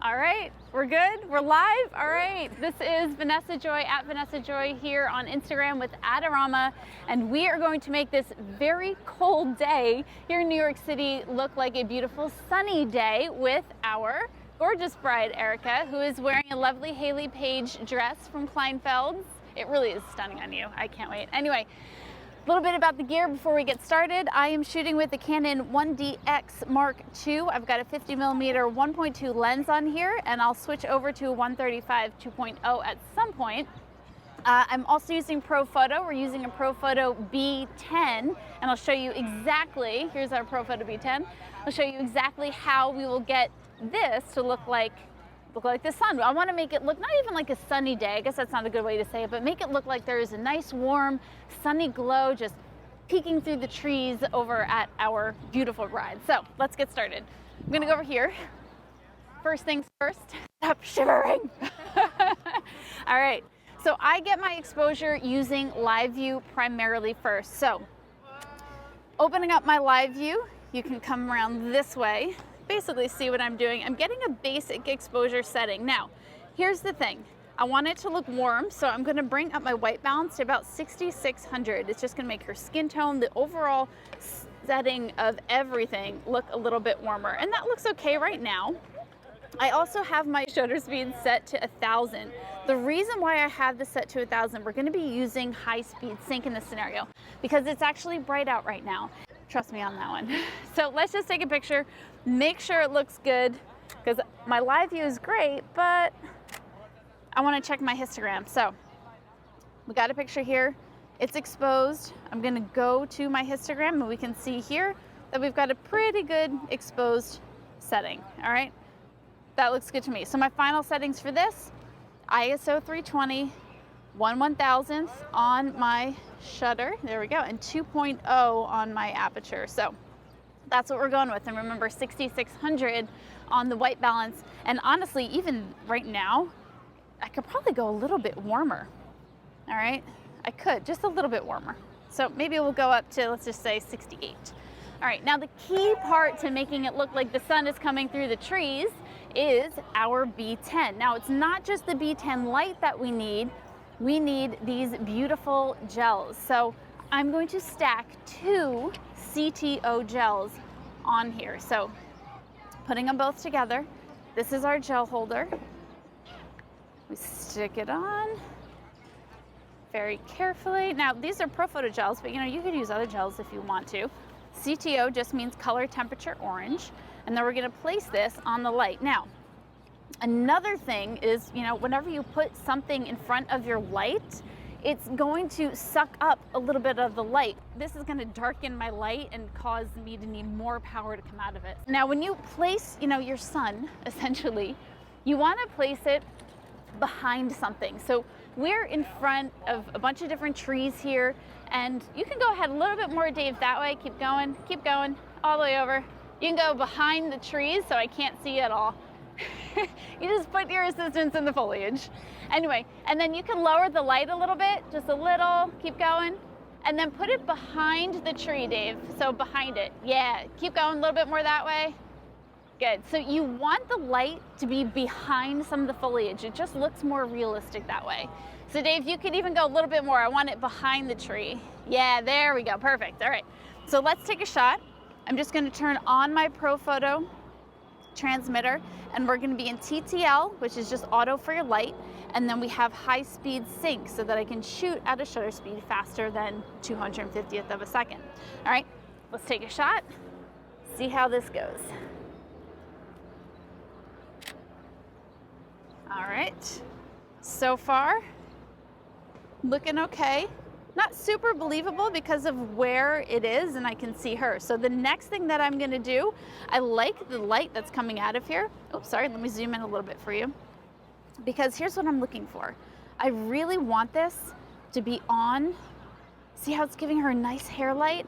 All right, we're good. We're live. All right, this is Vanessa Joy at Vanessa Joy here on Instagram with Adorama, and we are going to make this very cold day here in New York City look like a beautiful sunny day with our gorgeous bride, Erica, who is wearing a lovely Hayley Page dress from Kleinfeld's. It really is stunning on you. I can't wait. Anyway, a little bit about the gear before we get started. I am shooting with the Canon 1DX Mark II. I've got a 50mm 1.2 lens on here, and I'll switch over to a 135 2.0 at some point. I'm also using Profoto. We're using a Profoto B10, and I'll show you exactly, here's our Profoto B10. I'll show you exactly how we will get this to look like the sun. I want to make it look not even like a sunny day, I guess that's not a good way to say it, but make it look like there is a nice warm sunny glow just peeking through the trees over at our beautiful bride. So let's get started. I'm gonna go over here. First things first, stop shivering. All right, so I get my exposure using live view primarily first. So opening up my live view, you can come around this way. Basically see what I'm doing. I'm getting a basic exposure setting. Now, here's the thing. I want it to look warm, so I'm gonna bring up my white balance to about 6600. It's just gonna make her skin tone, the overall setting of everything look a little bit warmer. And that looks okay right now. I also have my shutter speed set to 1000. The reason why I have this set to 1000, we're gonna be using high speed sync in this scenario because it's actually bright out right now. Trust me on that one. So let's just take a picture, make sure it looks good, because my live view is great, but I want to check my histogram. So we got a picture here, it's exposed. I'm going to go to my histogram and we can see here that we've got a pretty good exposed setting. All right, that looks good to me. So my final settings for this, ISO 320, 1/1000th on my shutter, there we go, and 2.0 on my aperture. So that's what we're going with. And remember, 6600 on the white balance. And honestly, even right now, I could probably go a little bit warmer. All right, I could, just a little bit warmer. So maybe we'll go up to, let's just say 68. All right, now the key part to making it look like the sun is coming through the trees is our B10. Now it's not just the B10 light that we need these beautiful gels. So I'm going to stack 2 CTO gels on here. So putting them both together, this is our gel holder. We stick it on very carefully. Now these are Profoto gels, but you could use other gels if you want to. CTO just means color temperature orange, and then we're gonna place this on the light. Now, another thing is, whenever you put something in front of your light, it's going to suck up a little bit of the light. This is going to darken my light and cause me to need more power to come out of it. Now, when you place, your sun, essentially, you want to place it behind something. So we're in front of a bunch of different trees here, and you can go ahead a little bit more, Dave, that way. Keep going, all the way over. You can go behind the trees so I can't see at all. You just put your assistance in the foliage. Anyway, and then you can lower the light a little bit, just a little, keep going. And then put it behind the tree, Dave. So behind it, yeah, keep going a little bit more that way. Good, so you want the light to be behind some of the foliage. It just looks more realistic that way. So Dave, you could even go a little bit more. I want it behind the tree. Yeah, there we go, perfect, all right. So let's take a shot. I'm just gonna turn on my Profoto transmitter, and we're going to be in TTL, which is just auto for your light, and then we have high speed sync so that I can shoot at a shutter speed faster than 250th of a second. All right, let's take a shot, see how this goes. All right, so far looking okay. Not super believable because of where it is and I can see her. So the next thing that I'm gonna do, I like the light that's coming out of here. Oh, sorry, let me zoom in a little bit for you. Because here's what I'm looking for. I really want this to be on. See how it's giving her a nice hair light?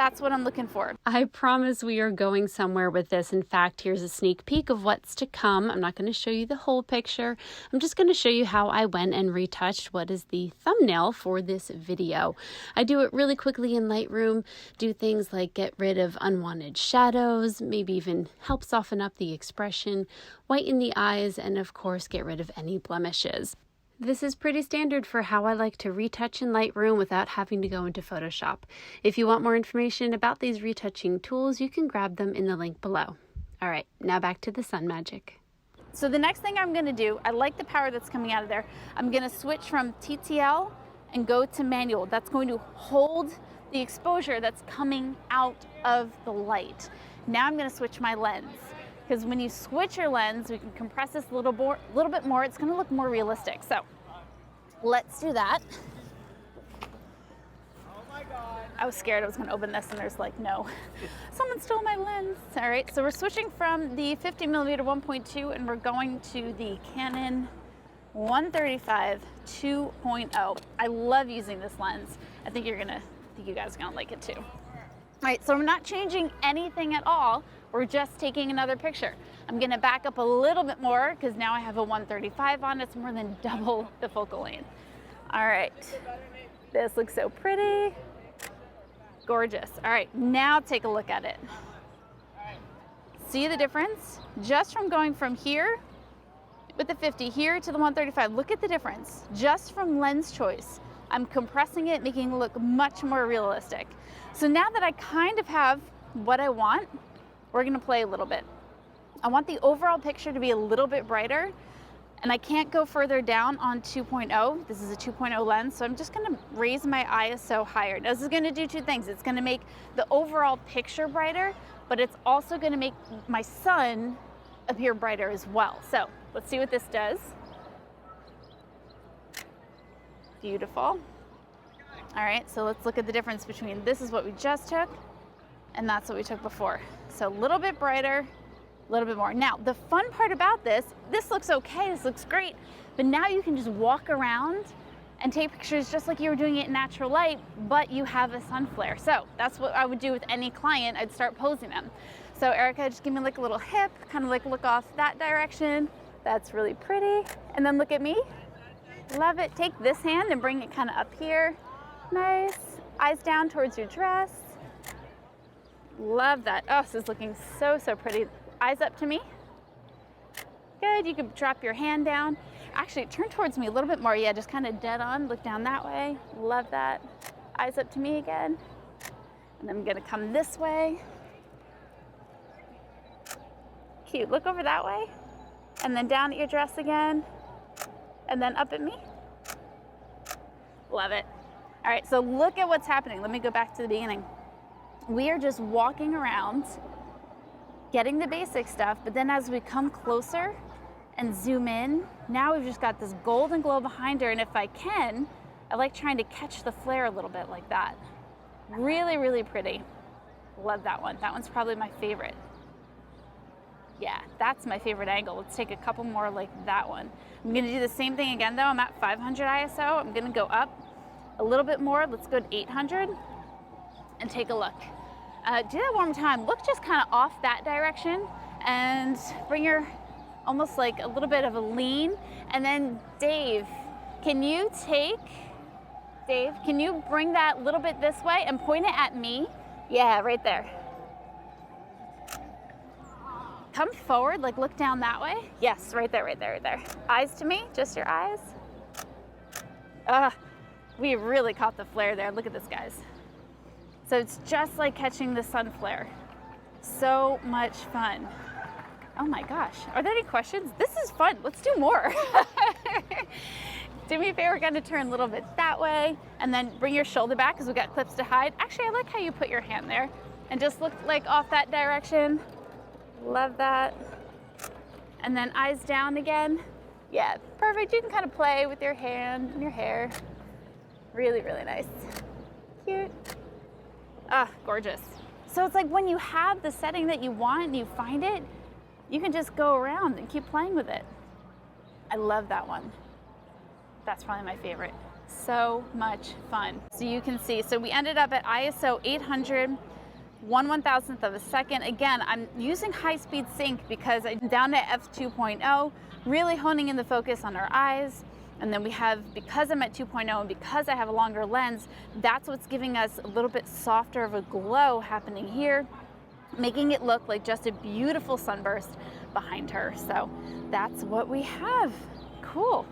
That's what I'm looking for. I promise we are going somewhere with this. In fact, here's a sneak peek of what's to come. I'm not going to show you the whole picture. I'm just going to show you how I went and retouched what is the thumbnail for this video. I do it really quickly in Lightroom, do things like get rid of unwanted shadows, maybe even help soften up the expression, whiten the eyes, and of course get rid of any blemishes. This is pretty standard for how I like to retouch in Lightroom without having to go into Photoshop. If you want more information about these retouching tools, you can grab them in the link below. All right, now back to the sun magic. So the next thing I'm gonna do, I like the power that's coming out of there. I'm gonna switch from TTL and go to manual. That's going to hold the exposure that's coming out of the light. Now I'm gonna switch my lens. Because when you switch your lens, we can compress this a little bit more. It's going to look more realistic. So let's do that. Oh my God. I was scared I was going to open this and there's like, no, someone stole my lens. All right, so we're switching from the 50mm 1.2 and we're going to the Canon 135 2.0. I love using this lens. I think you guys are going to like it too. All right, so I'm not changing anything at all. We're just taking another picture. I'm gonna back up a little bit more because now I have a 135 on. It's more than double the focal length. All right, this looks so pretty. Gorgeous. All right, now take a look at it. See the difference? Just from going from here with the 50 here to the 135, look at the difference. Just from lens choice. I'm compressing it, making it look much more realistic. So now that I kind of have what I want, we're gonna play a little bit. I want the overall picture to be a little bit brighter, and I can't go further down on 2.0. This is a 2.0 lens, so I'm just gonna raise my ISO higher. Now, this is gonna do two things. It's gonna make the overall picture brighter, but it's also gonna make my sun appear brighter as well. So let's see what this does. Beautiful. All right, so let's look at the difference between this is what we just took and that's what we took before. So a little bit brighter, a little bit more. Now, the fun part about this looks okay, this looks great, but now you can just walk around and take pictures just like you were doing it in natural light, but you have a sun flare. So that's what I would do with any client. I'd start posing them. So Erica, just give me like a little hip, kind of like look off that direction. That's really pretty. And then look at me. Love it. Take this hand and bring it kind of up here. Nice. Eyes down towards your dress. Love that. Oh, this is looking so, so pretty. Eyes up to me. Good. You can drop your hand down. Actually, turn towards me a little bit more. Yeah, just kind of dead on. Look down that way. Love that. Eyes up to me again. And then I'm going to come this way. Cute. Look over that way. And then down at your dress again. And then up at me. Love it. All right, so look at what's happening. Let me go back to the beginning. We are just walking around, getting the basic stuff, but then as we come closer and zoom in, now we've just got this golden glow behind her, and if I can, I like trying to catch the flare a little bit like that. Really, really pretty. Love that one. That one's probably my favorite. Yeah, that's my favorite angle. Let's take a couple more like that one. I'm gonna do the same thing again though. I'm at 500 ISO. I'm gonna go up a little bit more. Let's go to 800 and take a look. Do that one more time. Look just kind of off that direction and bring your almost like a little bit of a lean. And then Dave, can you bring that little bit this way and point it at me? Yeah, right there. Come forward, like look down that way. Yes, right there, right there, right there. Eyes to me, just your eyes. We really caught the flare there. Look at this, guys. So it's just like catching the sun flare. So much fun. Oh my gosh, are there any questions? This is fun, let's do more. Do me a favor, we're gonna turn a little bit that way and then bring your shoulder back because we've got clips to hide. Actually, I like how you put your hand there and just look like off that direction. Love that. And then eyes down again. Yeah, perfect. You can kind of play with your hand and your hair. Really, really nice. Cute. Gorgeous. So it's like when you have the setting that you want and you find it, you can just go around and keep playing with it. I love that one. That's probably my favorite. So much fun. So you can see, so we ended up at ISO 800 1/1000th of a second. Again, I'm using high-speed sync because I'm down to f2.0, really honing in the focus on our eyes. And then we have, because I'm at 2.0 and because I have a longer lens, that's what's giving us a little bit softer of a glow happening here, making it look like just a beautiful sunburst behind her. So that's what we have. Cool.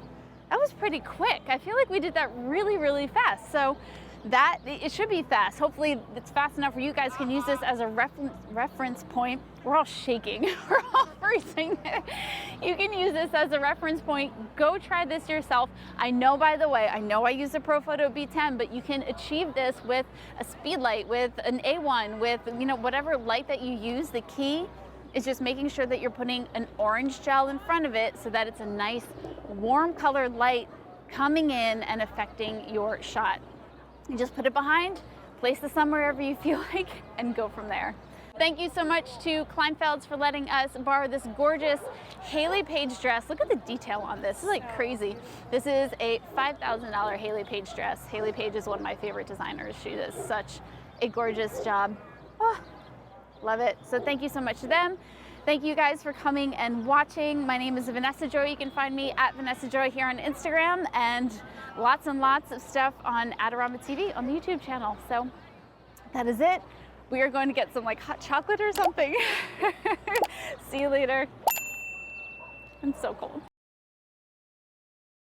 That was pretty quick. I feel like we did that really, really fast. So that, it should be fast. Hopefully it's fast enough where you guys can use this as a reference point. We're all shaking, we're all freezing. You can use this as a reference point. Go try this yourself. I know, by the way, I know I use a Profoto B10, but you can achieve this with a speed light, with an A1, with, you know, whatever light that you use. The key is just making sure that you're putting an orange gel in front of it so that it's a nice warm colored light coming in and affecting your shot. You just put it behind, place the sun wherever you feel like, and go from there. Thank you so much to Kleinfelds for letting us borrow this gorgeous Haley Page dress. Look at the detail on this. This is like crazy. This is a $5,000 Haley Page dress. Haley Page is one of my favorite designers. She does such a gorgeous job. Oh, love it. So thank you so much to them. Thank you guys for coming and watching. My name is Vanessa Joy. You can find me at Vanessa Joy here on Instagram, and lots and lots of stuff on Adorama TV on the YouTube channel. So that is it. We are going to get some like hot chocolate or something. See you later. I'm so cold.